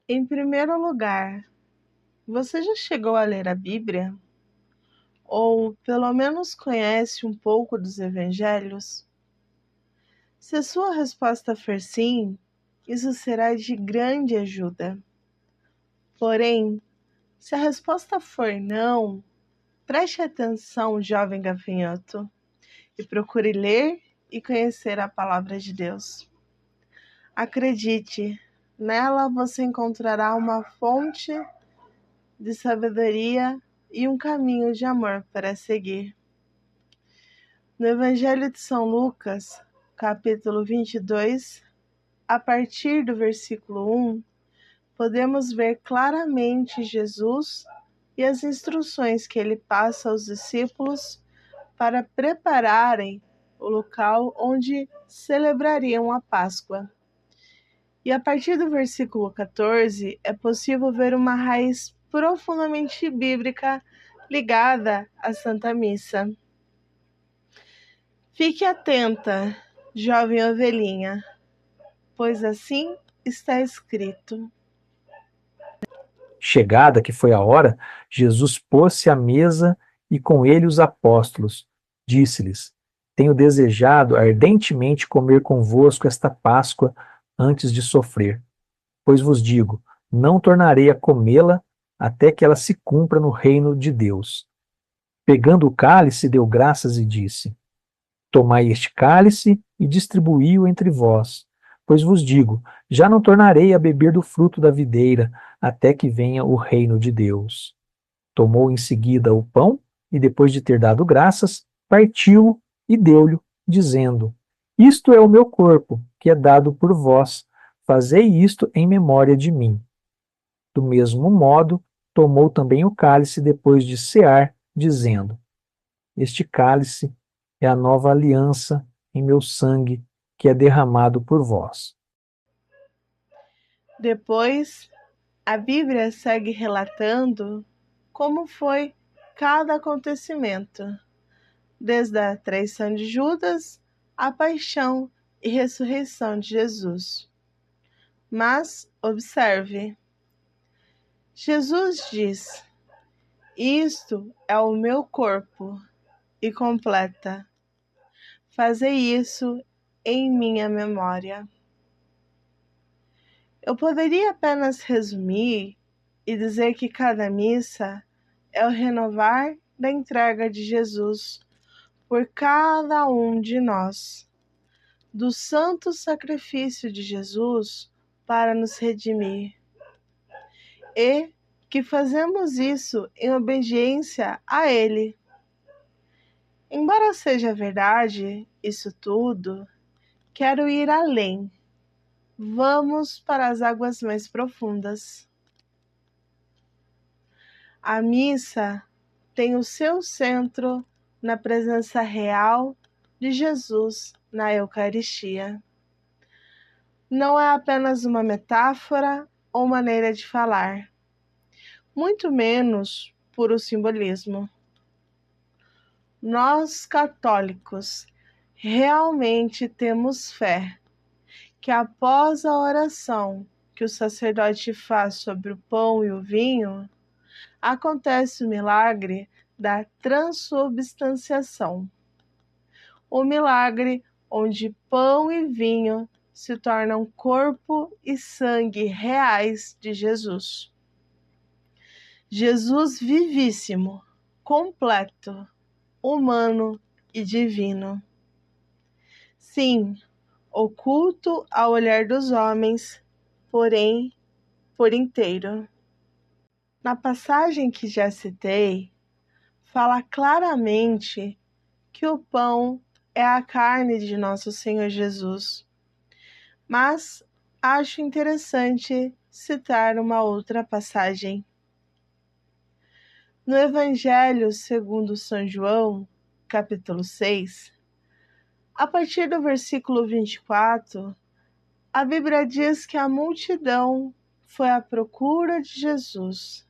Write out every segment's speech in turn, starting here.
Em primeiro lugar, você já chegou a ler a Bíblia? Ou pelo menos conhece um pouco dos evangelhos? Se a sua resposta for sim, isso será de grande ajuda. Porém, se a resposta for não, preste atenção, jovem gafanhoto, e procure ler e conhecer a palavra de Deus. Acredite, nela você encontrará uma fonte de sabedoria e um caminho de amor para seguir. No Evangelho de São Lucas, capítulo 22, a partir do versículo 1, podemos ver claramente Jesus e as instruções que ele passa aos discípulos para prepararem o local onde celebrariam a Páscoa. E a partir do versículo 14, é possível ver uma raiz profundamente bíblica ligada à Santa Missa. Fique atenta, jovem ovelhinha, pois assim está escrito. Chegada que foi a hora, Jesus pôs-se à mesa e com ele os apóstolos. Disse-lhes: Tenho desejado ardentemente comer convosco esta Páscoa antes de sofrer. Pois vos digo, não tornarei a comê-la até que ela se cumpra no reino de Deus. Pegando o cálice, deu graças e disse: Tomai este cálice e distribuí-o entre vós. Pois vos digo, já não tornarei a beber do fruto da videira, até que venha o reino de Deus. Tomou em seguida o pão, e depois de ter dado graças, partiu-o e deu-lhe, dizendo: Isto é o meu corpo, que é dado por vós. Fazei isto em memória de mim. Do mesmo modo, tomou também o cálice depois de cear, dizendo: Este cálice é a nova aliança em meu sangue, que é derramado por vós. Depois, a Bíblia segue relatando como foi cada acontecimento, desde a traição de Judas à paixão e ressurreição de Jesus. Mas observe, Jesus diz: Isto é o meu corpo, e completa: Fazei isso em minha memória. Eu poderia apenas resumir e dizer que cada missa é o renovar da entrega de Jesus por cada um de nós, do santo sacrifício de Jesus para nos redimir, e que fazemos isso em obediência a Ele. Embora seja verdade isso tudo, quero ir além. Vamos para as águas mais profundas. A missa tem o seu centro na presença real de Jesus na Eucaristia. Não é apenas uma metáfora ou maneira de falar, muito menos puro simbolismo. Nós, católicos, realmente temos fé que após a oração que o sacerdote faz sobre o pão e o vinho, acontece o milagre da transubstanciação. O milagre onde pão e vinho se tornam corpo e sangue reais de Jesus. Jesus vivíssimo, completo, humano e divino. Sim, oculto ao olhar dos homens, porém por inteiro. Na passagem que já citei, fala claramente que o pão é a carne de nosso Senhor Jesus. Mas acho interessante citar uma outra passagem. No Evangelho segundo São João, capítulo 6, a partir do versículo 24, a Bíblia diz que a multidão foi à procura de Jesus.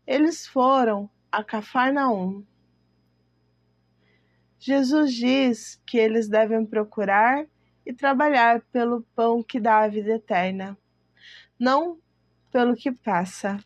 Eles foram a Cafarnaum. Jesus diz que eles devem procurar e trabalhar pelo pão que dá a vida eterna, não pelo que passa.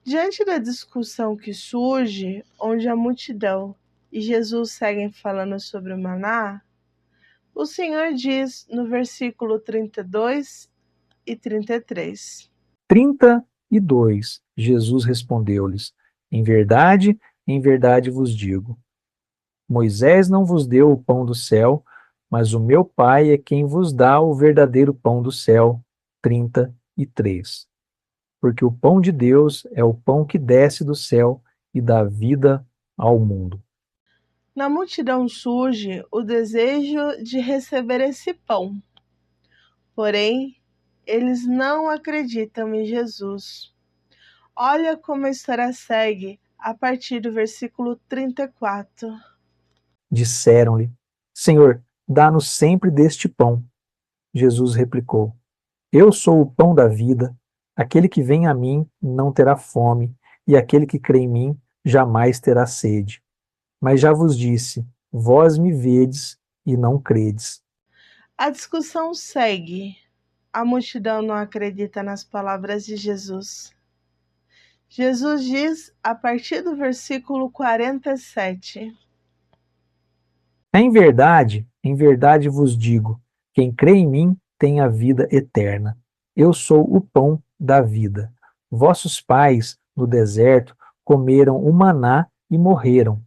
Diante da discussão que surge, onde a multidão e Jesus seguem falando sobre o maná, o Senhor diz no versículo 32 e 33. 32. Jesus respondeu-lhes: em verdade vos digo, Moisés não vos deu o pão do céu, mas o meu Pai é quem vos dá o verdadeiro pão do céu. 33. Porque o pão de Deus é o pão que desce do céu e dá vida ao mundo. Na multidão surge o desejo de receber esse pão. Porém, eles não acreditam em Jesus. Olha como a história segue a partir do versículo 34. Disseram-lhe: Senhor, dá-nos sempre deste pão. Jesus replicou: Eu sou o pão da vida. Aquele que vem a mim não terá fome, e aquele que crê em mim jamais terá sede. Mas já vos disse: vós me vedes e não credes. A discussão segue. A multidão não acredita nas palavras de Jesus. Jesus diz a partir do versículo 47. Em verdade vos digo: quem crê em mim tem a vida eterna. Eu sou o pão da vida. Vossos pais, no deserto, comeram o maná e morreram.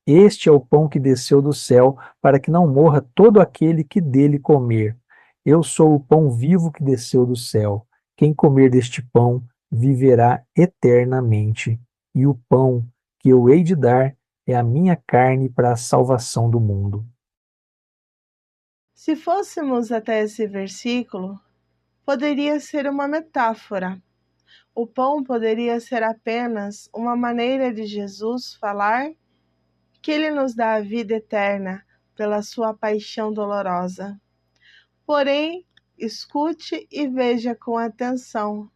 Este é o pão que desceu do céu, para que não morra todo aquele que dele comer. Eu sou o pão vivo que desceu do céu. Quem comer deste pão viverá eternamente. E o pão que eu hei de dar é a minha carne para a salvação do mundo. Se fôssemos até esse versículo, poderia ser uma metáfora. O pão poderia ser apenas uma maneira de Jesus falar que ele nos dá a vida eterna pela sua paixão dolorosa. Porém, escute e veja com atenção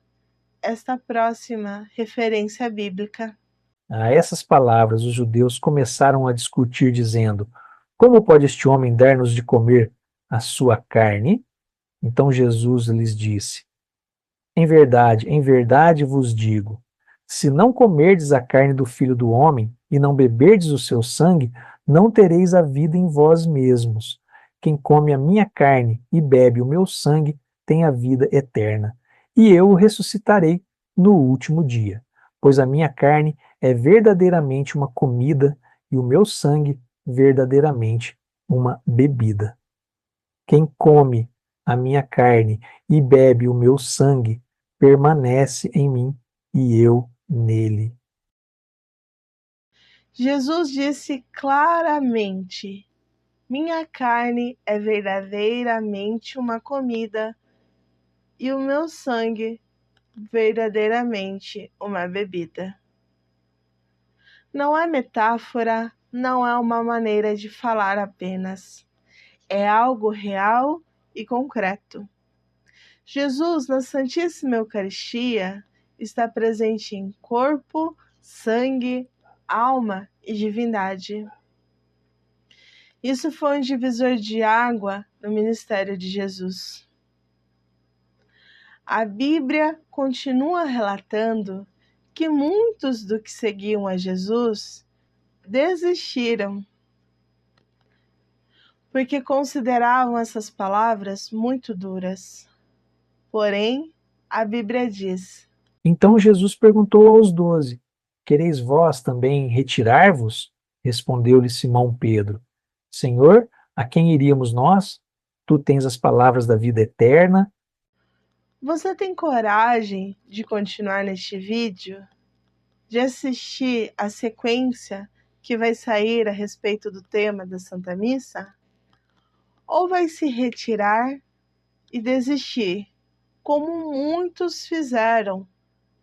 esta próxima referência bíblica. A essas palavras, os judeus começaram a discutir, dizendo: Como pode este homem dar-nos de comer a sua carne? Então Jesus lhes disse: em verdade vos digo, se não comerdes a carne do Filho do Homem e não beberdes o seu sangue, não tereis a vida em vós mesmos. Quem come a minha carne e bebe o meu sangue tem a vida eterna, e eu o ressuscitarei no último dia. Pois a minha carne é verdadeiramente uma comida e o meu sangue verdadeiramente uma bebida. Quem come a minha carne e bebe o meu sangue permanece em mim e eu nele. Jesus disse claramente: minha carne é verdadeiramente uma comida e o meu sangue verdadeiramente uma bebida. Não é metáfora, não é uma maneira de falar apenas. É algo real e concreto. Jesus, na Santíssima Eucaristia, está presente em corpo, sangue, alma e divindade. Isso foi um divisor de água no ministério de Jesus. A Bíblia continua relatando que muitos dos que seguiam a Jesus desistiram, porque consideravam essas palavras muito duras. Porém, a Bíblia diz: Então Jesus perguntou aos 12: Quereis vós também retirar-vos? Respondeu-lhe Simão Pedro: Senhor, a quem iríamos nós? Tu tens as palavras da vida eterna. você tem coragem de continuar neste vídeo? De assistir a sequência que vai sair a respeito do tema da Santa Missa? Ou vai se retirar e desistir, como muitos fizeram,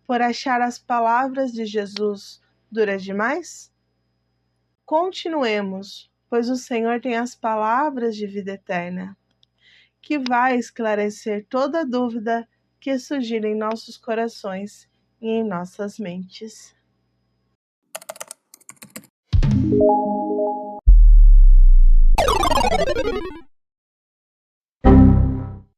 por achar as palavras de Jesus duras demais? Continuemos, pois o Senhor tem as palavras de vida eterna, que vai esclarecer toda dúvida que surgir em nossos corações e em nossas mentes.